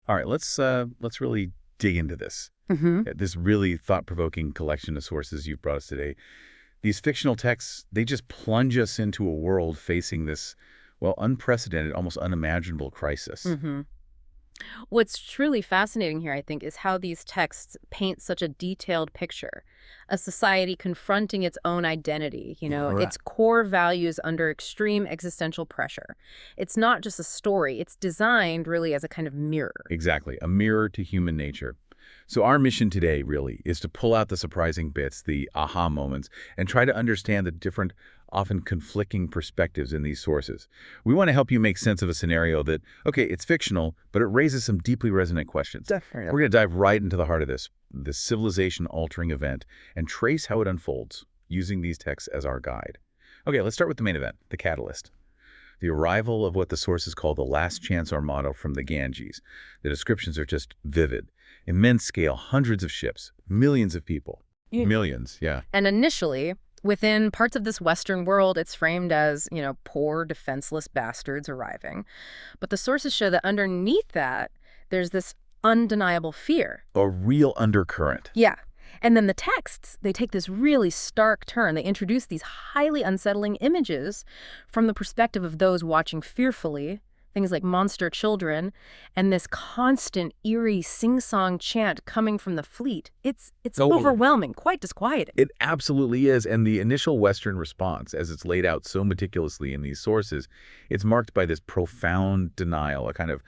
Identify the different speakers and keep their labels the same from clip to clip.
Speaker 1: All right, let's really dig into this. This really thought-provoking collection of sources you've brought us today. These fictional texts, they just plunge us into a world facing this, well, unprecedented, almost unimaginable crisis.
Speaker 2: What's truly fascinating here, I think, is how these texts paint such a detailed picture. A society confronting its own identity,
Speaker 1: Right.
Speaker 2: its core values under extreme existential pressure. It's not just a story, it's designed really as a kind of mirror.
Speaker 1: Exactly, a mirror to human nature. So our mission today, really, is to pull out the surprising bits, the aha moments, and try to understand the different, often conflicting perspectives in these sources. We want to help you make sense of a scenario that, okay, it's fictional, but it raises some deeply resonant questions.
Speaker 2: Definitely.
Speaker 1: We're going to dive right into the heart of this civilization-altering event, and trace how it unfolds, using these texts as our guide. Okay, let's start with the main event, the catalyst. The arrival of what the sources call the Last Chance Armada from the Ganges. The descriptions are just vivid. Immense scale, hundreds of ships, millions of people.
Speaker 2: Yeah.
Speaker 1: Millions, yeah.
Speaker 2: And initially, within parts of this Western world, it's framed as, poor, defenseless bastards arriving. But the sources show that underneath that, there's this undeniable fear.
Speaker 1: A real undercurrent.
Speaker 2: Yeah. And then the texts, they take this really stark turn. They introduce these highly unsettling images from the perspective of those watching fearfully, things like monster children, and this constant, eerie sing-song chant coming from the fleet. It's
Speaker 1: Totally.
Speaker 2: overwhelming, quite disquieting.
Speaker 1: It absolutely is, and the initial Western response, as it's laid out so meticulously in these sources, it's marked by this profound denial, a kind of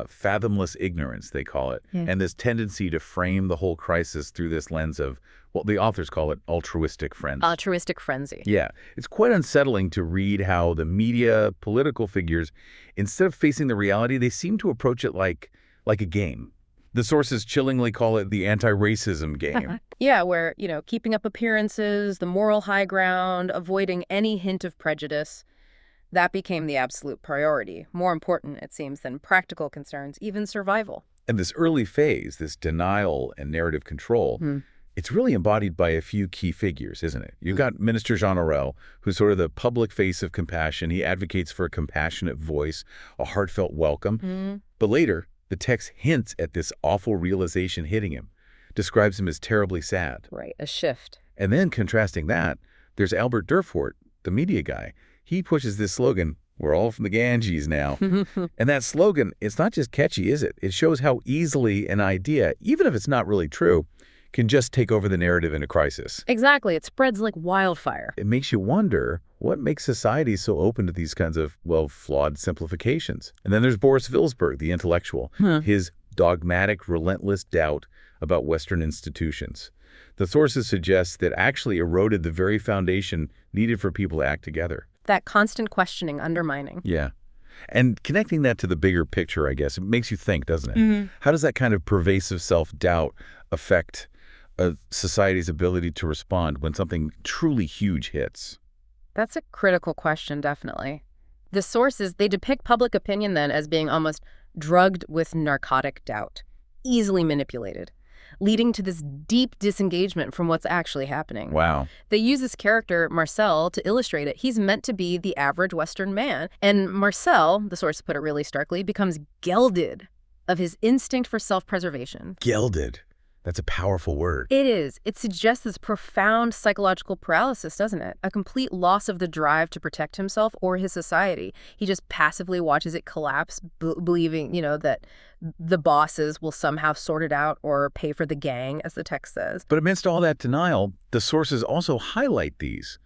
Speaker 1: fathomless ignorance, they call it, and this tendency to frame the whole crisis through this lens of, well, the authors call it altruistic frenzy.
Speaker 2: Altruistic frenzy.
Speaker 1: Yeah, it's quite unsettling to read how the media, political figures, instead of facing the reality, they seem to approach it like a game. The sources chillingly call it the anti-racism game.
Speaker 2: Yeah, where, keeping up appearances, the moral high ground, avoiding any hint of prejudice, that became the absolute priority. More important, it seems, than practical concerns, even survival.
Speaker 1: And this early phase, this denial and narrative control, it's really embodied by a few key figures, isn't it? You've got Minister Jean Raspail, who's sort of the public face of compassion. He advocates for a compassionate voice, a heartfelt welcome. But later, the text hints at this awful realization hitting him, describes him as terribly sad.
Speaker 2: Right, a shift.
Speaker 1: And then contrasting that, there's Albert Durfort, the media guy. He pushes this slogan, "We're all from the Ganges now." And that slogan, it's not just catchy, is it? It shows how easily an idea, even if it's not really true, can just take over the narrative in a crisis.
Speaker 2: Exactly. It spreads like wildfire.
Speaker 1: It makes you wonder what makes society so open to these kinds of, well, flawed simplifications. And then there's Boris Vilsberg, the intellectual, his dogmatic, relentless doubt about Western institutions. The sources suggest that actually eroded the very foundation needed for people to act together.
Speaker 2: That constant questioning, undermining.
Speaker 1: Yeah. And connecting that to the bigger picture, I guess, it makes you think, doesn't it? How does that kind of pervasive self-doubt affect a society's ability to respond when something truly huge hits?
Speaker 2: That's a critical question, definitely. The sources, they depict public opinion then as being almost drugged with narcotic doubt, easily manipulated, leading to this deep disengagement from what's actually happening.
Speaker 1: Wow.
Speaker 2: They use this character, Marcel, to illustrate it. He's meant to be the average Western man. And Marcel, the source put it really starkly, becomes gelded of his instinct for self-preservation.
Speaker 1: Gelded. That's a powerful word.
Speaker 2: It is. It suggests this profound psychological paralysis, doesn't it? A complete loss of the drive to protect himself or his society. He just passively watches it collapse, believing, that the bosses will somehow sort it out or pay for the gang, as the text says.
Speaker 1: But amidst all that denial, the sources also highlight these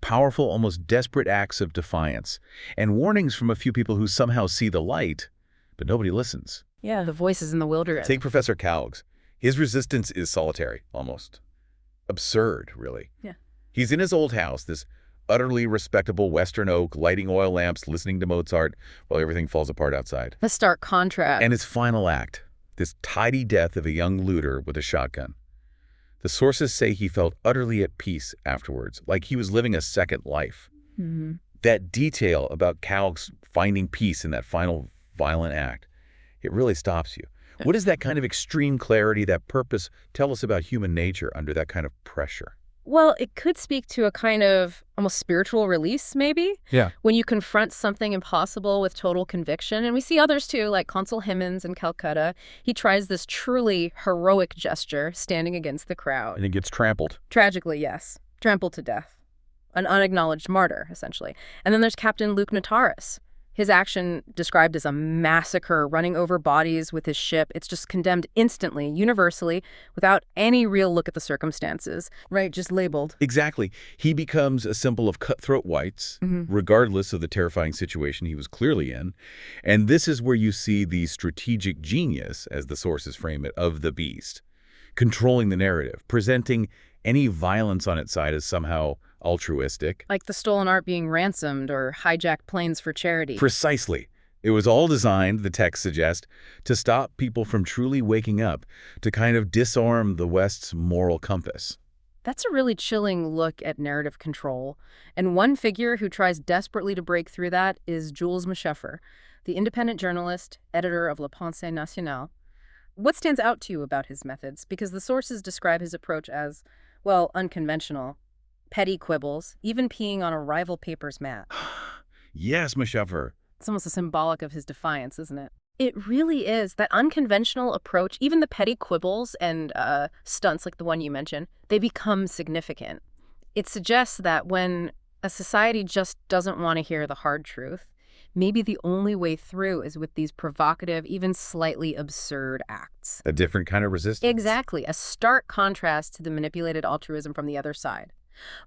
Speaker 1: powerful, almost desperate acts of defiance and warnings from a few people who somehow see the light, but nobody listens.
Speaker 2: Yeah, the voices in the wilderness.
Speaker 1: Take Professor Cowgs. His resistance is solitary, almost. Absurd, really.
Speaker 2: Yeah.
Speaker 1: He's in his old house, this utterly respectable Western oak, lighting oil lamps, listening to Mozart, while everything falls apart outside.
Speaker 2: A stark contrast.
Speaker 1: And his final act, this tidy death of a young looter with a shotgun. The sources say he felt utterly at peace afterwards, like he was living a second life. That detail about Cowgs finding peace in that final violent act, it really stops you. What does that kind of extreme clarity, that purpose, tell us about human nature under that kind of pressure?
Speaker 2: Well, it could speak to a kind of almost spiritual release, maybe,
Speaker 1: Yeah.
Speaker 2: when you confront something impossible with total conviction. And we see others, too, like Consul Hemmings in Calcutta. He tries this truly heroic gesture, standing against the crowd.
Speaker 1: And it gets trampled.
Speaker 2: Tragically, yes. Trampled to death. An unacknowledged martyr, essentially. And then there's Captain Luke Notaris. His action described as a massacre, running over bodies with his ship. It's just condemned instantly, universally, without any real look at the circumstances. Right, just labeled.
Speaker 1: Exactly. He becomes a symbol of cutthroat whites, regardless of the terrifying situation he was clearly in. And this is where you see the strategic genius, as the sources frame it, of the beast, controlling the narrative, presenting any violence on its side as somehow altruistic.
Speaker 2: Like the stolen art being ransomed or hijacked planes for charity.
Speaker 1: Precisely. It was all designed, the text suggests, to stop people from truly waking up, to kind of disarm the West's moral compass.
Speaker 2: That's a really chilling look at narrative control. And one figure who tries desperately to break through that is Jules Macheffer, the independent journalist, editor of La Pensée Nationale. What stands out to you about his methods? Because the sources describe his approach as, well, unconventional. Petty quibbles, even peeing on a rival paper's mat.
Speaker 1: Yes, Macheffer.
Speaker 2: It's almost a symbolic of his defiance, isn't it? It really is. That unconventional approach, even the petty quibbles and stunts like the one you mentioned, they become significant. It suggests that when a society just doesn't want to hear the hard truth, maybe the only way through is with these provocative, even slightly absurd acts.
Speaker 1: A different kind of resistance.
Speaker 2: Exactly. A stark contrast to the manipulated altruism from the other side.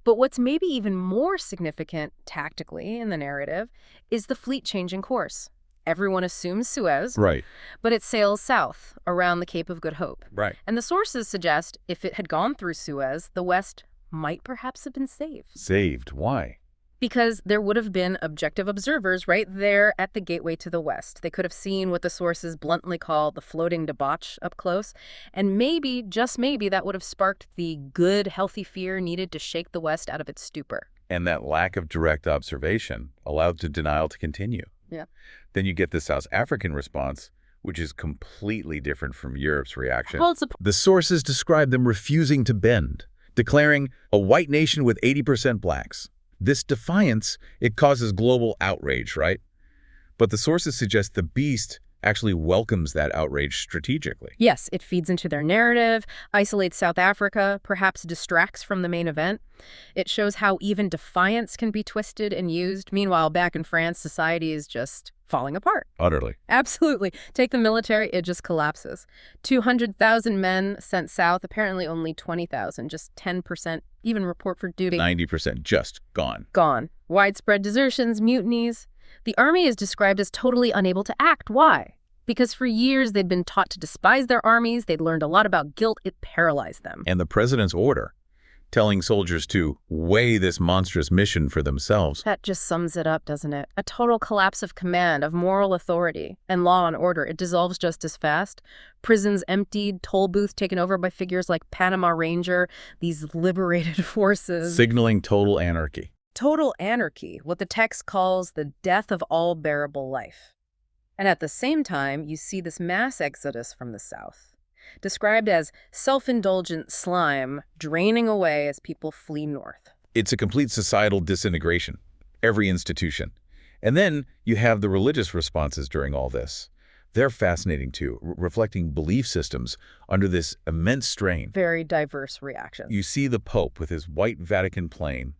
Speaker 2: But what's maybe even more significant tactically in the narrative is the fleet changing course. Everyone assumes Suez,
Speaker 1: Right.
Speaker 2: but it sails south around the Cape of Good Hope.
Speaker 1: Right.
Speaker 2: And the sources suggest if it had gone through Suez, the West might perhaps have been saved.
Speaker 1: Saved. Why?
Speaker 2: Because there would have been objective observers right there at the gateway to the West. They could have seen what the sources bluntly call the floating debauch up close. And maybe, just maybe, that would have sparked the good, healthy fear needed to shake the West out of its stupor.
Speaker 1: And that lack of direct observation allowed the denial to continue.
Speaker 2: Yeah.
Speaker 1: Then you get the South African response, which is completely different from Europe's reaction.
Speaker 2: Well,
Speaker 1: The sources describe them refusing to bend, declaring a white nation with 80% blacks. This defiance, it causes global outrage, right? But the sources suggest the beast actually welcomes that outrage strategically.
Speaker 2: yes, it feeds into their narrative, isolates South Africa, perhaps distracts from the main event. It shows how even defiance can be twisted and used. Meanwhile, back in France, society is just falling apart.
Speaker 1: Utterly.
Speaker 2: Absolutely. Take the military, it just collapses. 200,000 men sent south, apparently only 20,000, just 10%, even report for duty.
Speaker 1: 90% just gone.
Speaker 2: Gone. Widespread desertions, mutinies. The army is described as totally unable to act. Why? Because for years they'd been taught to despise their armies, they'd learned a lot about guilt, it paralyzed them.
Speaker 1: And the president's order, telling soldiers to weigh this monstrous mission for themselves.
Speaker 2: That just sums it up, doesn't it? A total collapse of command, of moral authority, and law and order. It dissolves just as fast. Prisons emptied, toll booths taken over by figures like Panama Ranger, these liberated forces.
Speaker 1: Signaling total anarchy.
Speaker 2: Total anarchy, what the text calls the death of all bearable life. And at the same time, you see this mass exodus from the South, described as self-indulgent slime draining away as people flee north.
Speaker 1: It's a complete societal disintegration, every institution. And then you have the religious responses during all this. They're fascinating too, reflecting belief systems under this immense strain.
Speaker 2: Very diverse reactions.
Speaker 1: You see the Pope with his white Vatican plane,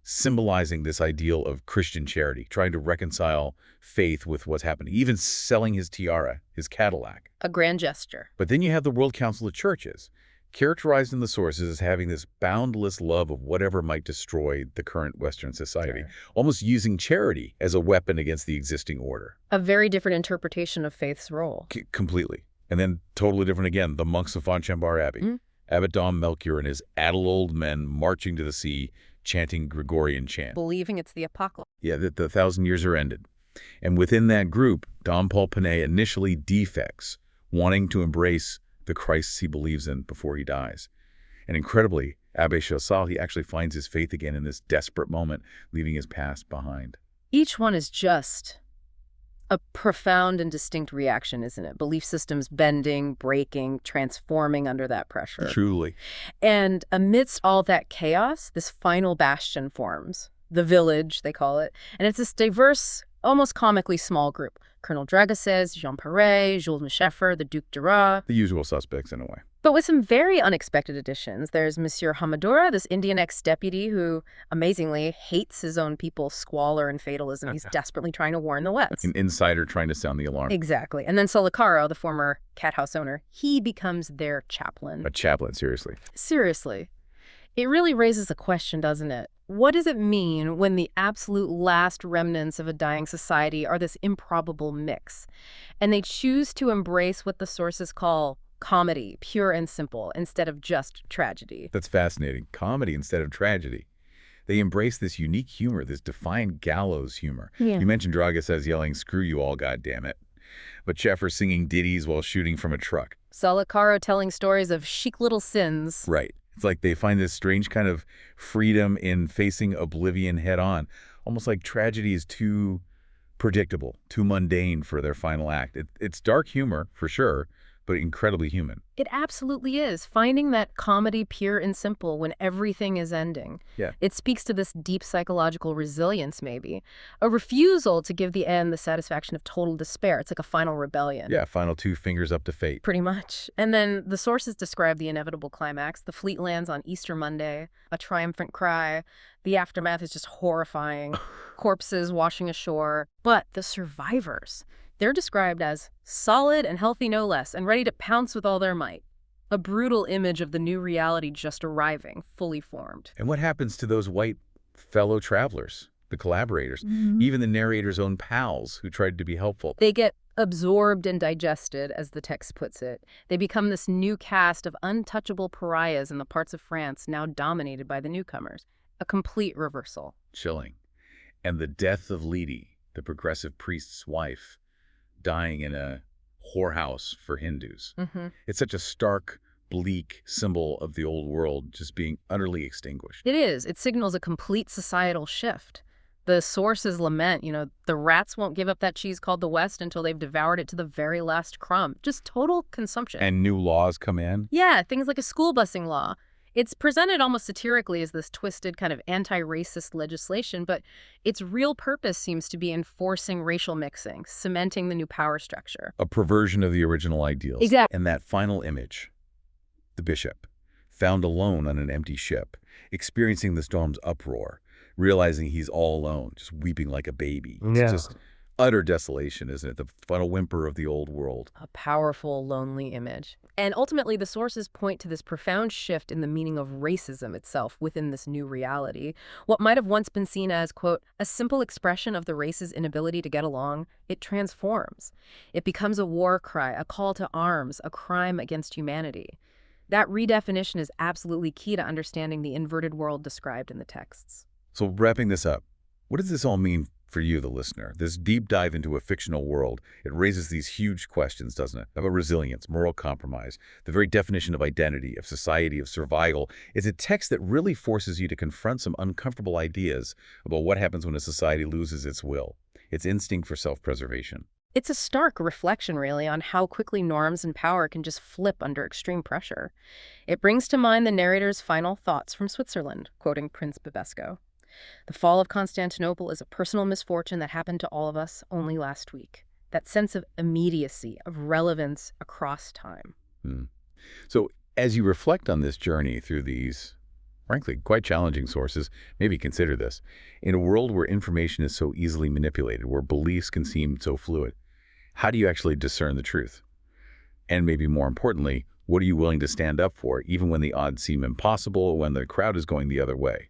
Speaker 1: symbolizing this ideal of Christian charity, trying to reconcile faith with what's happening, even selling his tiara, his Cadillac.
Speaker 2: A grand gesture.
Speaker 1: But then you have the World Council of Churches, characterized in the sources as having this boundless love of whatever might destroy the current Western society,
Speaker 2: Sure.
Speaker 1: almost using charity as a weapon against the existing order.
Speaker 2: A very different interpretation of faith's role.
Speaker 1: Completely. And then totally different again, the monks of Fontchambard Abbey.
Speaker 2: Mm.
Speaker 1: Abbot Dom Melchior and his addle old men marching to the sea, chanting Gregorian chant.
Speaker 2: Believing it's the apocalypse.
Speaker 1: Yeah, that the 1,000 years are ended. And within that group, Dom Paul Panet initially defects, wanting to embrace the Christ he believes in before he dies. And incredibly, Abbé Chaussat, he actually finds his faith again in this desperate moment, leaving his past behind.
Speaker 2: Each one is just A profound and distinct reaction, isn't it? Belief systems bending, breaking, transforming under that pressure.
Speaker 1: Truly.
Speaker 2: And amidst all that chaos, this final bastion forms. The village, they call it. And it's this diverse, almost comically small group. Colonel Dragasses, Jean Raspail, Jules Mecheffer, the Duc de Ra.
Speaker 1: The usual suspects, in a way.
Speaker 2: But with some very unexpected additions. There's Monsieur Hamadura, this Indian ex-deputy who, amazingly, hates his own people's squalor and fatalism. He's desperately trying to warn the West.
Speaker 1: An insider trying to sound the alarm.
Speaker 2: Exactly. And then Solicaro, the former cat house owner, he becomes their chaplain.
Speaker 1: A chaplain, seriously.
Speaker 2: Seriously. It really raises a question, doesn't it? What does it mean when the absolute last remnants of a dying society are this improbable mix, and they choose to embrace what the sources call comedy, pure and simple, instead of just tragedy?
Speaker 1: That's fascinating. Comedy instead of tragedy. They embrace this unique humor, this defiant gallows humor.
Speaker 2: Yeah.
Speaker 1: You mentioned Dragasses yelling, "Screw you all, goddammit." But Sheffer singing ditties while shooting from a truck.
Speaker 2: Solicaro telling stories of chic little sins.
Speaker 1: Right. It's like they find this strange kind of freedom in facing oblivion head-on. Almost like tragedy is too predictable, too mundane for their final act. It's dark humor, for sure, but incredibly human.
Speaker 2: It absolutely is. Finding that comedy pure and simple when everything is ending.
Speaker 1: Yeah.
Speaker 2: It speaks to this deep psychological resilience, maybe. A refusal to give the end the satisfaction of total despair. It's like a final rebellion.
Speaker 1: Yeah, final two fingers up to fate.
Speaker 2: Pretty much. And then the sources describe the inevitable climax. The fleet lands on Easter Monday, a triumphant cry. The aftermath is just horrifying. Corpses washing ashore. But the survivors, they're described as solid and healthy no less, and ready to pounce with all their might. A brutal image of the new reality just arriving, fully formed.
Speaker 1: And what happens to those white fellow travelers, the collaborators, even the narrator's own pals who tried to be helpful?
Speaker 2: They get absorbed and digested, as the text puts it. They become this new cast of untouchable pariahs in the parts of France now dominated by the newcomers. A complete reversal.
Speaker 1: Chilling. And the death of Lidi, the progressive priest's wife, dying in a whorehouse for Hindus. It's such a stark, bleak symbol of the old world just being utterly extinguished.
Speaker 2: It is. It signals a complete societal shift. The sources lament, the rats won't give up that cheese called the West until they've devoured it to the very last crumb. Just total consumption.
Speaker 1: And new laws come in?
Speaker 2: Yeah, things like a school busing law. It's presented almost satirically as this twisted kind of anti-racist legislation, but its real purpose seems to be enforcing racial mixing, cementing the new power structure.
Speaker 1: A perversion of the original ideals.
Speaker 2: Exactly.
Speaker 1: And that final image, the bishop, found alone on an empty ship, experiencing the storm's uproar, realizing he's all alone, just weeping like a baby. It's just utter desolation, isn't it? The final whimper of the old world.
Speaker 2: A powerful, lonely image. And ultimately, the sources point to this profound shift in the meaning of racism itself within this new reality. What might have once been seen as, quote, a simple expression of the race's inability to get along, it transforms. It becomes a war cry, a call to arms, a crime against humanity. That redefinition is absolutely key to understanding the inverted world described in the texts.
Speaker 1: So wrapping this up, what does this all mean for you, the listener? This deep dive into a fictional world, it raises these huge questions, doesn't it? About resilience, moral compromise, the very definition of identity, of society, of survival. It's a text that really forces you to confront some uncomfortable ideas about what happens when a society loses its will, its instinct for self-preservation.
Speaker 2: It's a stark reflection, really, on how quickly norms and power can just flip under extreme pressure. It brings to mind the narrator's final thoughts from Switzerland, quoting Prince Bibesco. The fall of Constantinople is a personal misfortune that happened to all of us only last week. That sense of immediacy, of relevance across time.
Speaker 1: So as you reflect on this journey through these, frankly, quite challenging sources, maybe consider this. In a world where information is so easily manipulated, where beliefs can seem so fluid, how do you actually discern the truth? And maybe more importantly, what are you willing to stand up for, even when the odds seem impossible or when the crowd is going the other way?